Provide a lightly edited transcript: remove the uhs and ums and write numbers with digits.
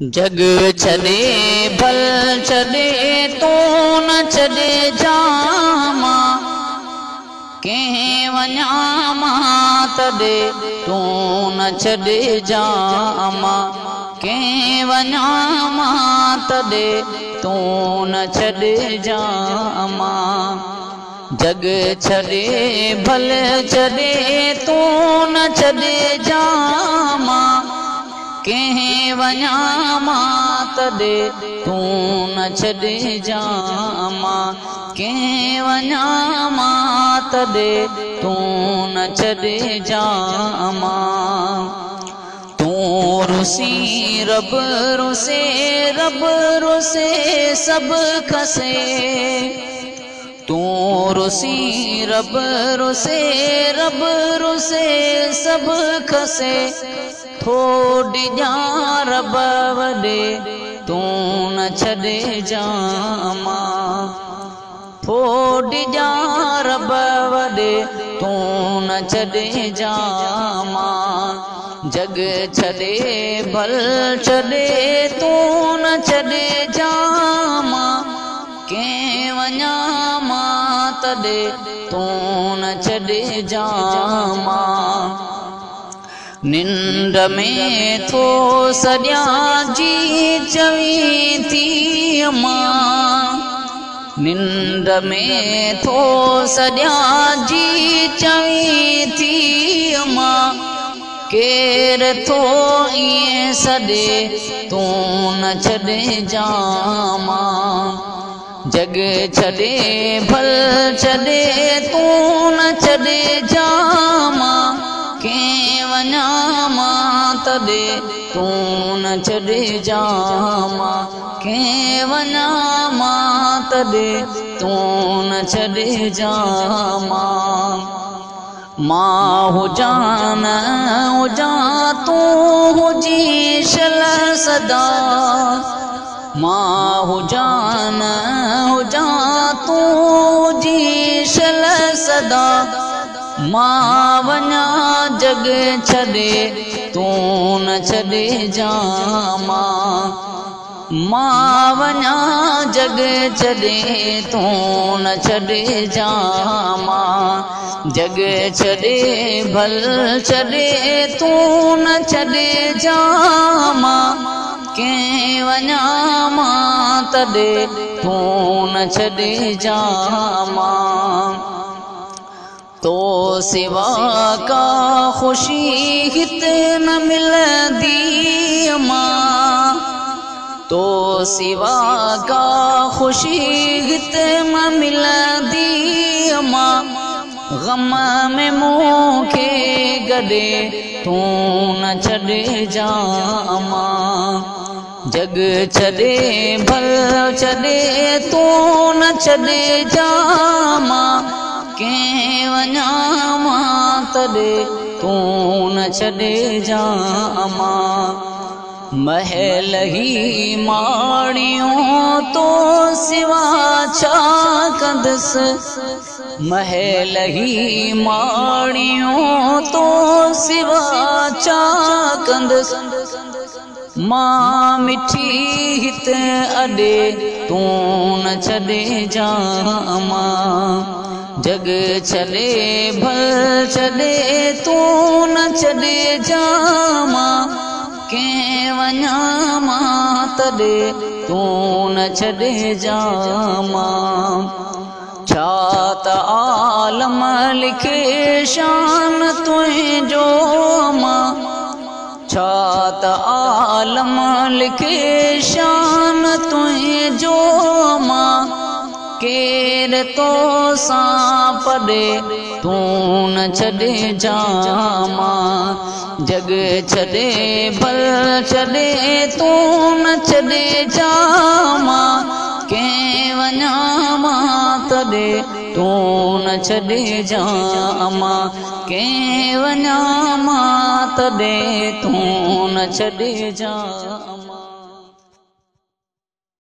जग छॾे भल छॾे तू न छॾे जामा कंहिं वञा मां तॾे तू न छॾे जामा कंहिं वञा मां तॾे तू न छॾे जामा जग छॾे भल छॾे तू न छॾे जामा कंहिं वञा मां तॾे तू न छॾे जामा कंहिं वञा मां तॾे तू न छॾे जामा तू रुसी रब रुसे सभु खसे तू रुसी रब रुसे सभु खसे थोड़ी जा रब वॾे तू न छॾे जामा थोड़ी जा रब वॾे तू न छॾे जामा जग छॾे भल छॾे तू न छॾे जामा कंहिं वञा मां तॾे तू न छॾे जामा निंड में थो सॼा जी चवी थी मां निंड में थो सॼा जी चवी थी मां केर थो ईअं सॾे तू न छॾे जामा जग छॾे भल छॾे तू न छॾे जामा कंहिं वञा मां तॾे तू न छॾे जामा कंहिं वञा मां तॾे तू न छॾे जामा मां हुजां न हुजां तू हुजी शल सदा मां हुजां न हुजां तू हुजी शल सदा मां वञा जग छॾे तू न छॾे जामा मां वञा जग छॾे तू न छॾे जामा जग छॾे भल छॾे तू न छॾे जामा कंहिं वञा मां तॾे तू न छॾे जामा तो सिवा का खुशी हित न मिलदी मां तो सिवा का खुशी हित न मिलदी मां गम में मूंखे गॾे तू न छॾे जामा जग छॾे भल छॾे तू न छॾे जामा कंहिं वञा मां तॾे तू न छॾे जामा महल ही माणियूं तो सिवा छा कंदसि महल ही माणियूं तो सिवा छा कंदसि मां मिठी हित अॾे तू न छॾे जामा जग छॾे भल छॾे तू न छॾे जामा कंहिं वञा मां तॾे तू न छॾे जामा छा त आलम लिखे शान तुंहिंजो मां छा त आलम लिखे शान तुंहिंजो मां केर तो सां पढ़े तू न छॾे जामा जग छॾे भल छॾे तू न छॾे जामा कंहिं वञा मां तॾे तू न छॾे जामा कंहिं वञा मां तॾे तू न छॾे जामा।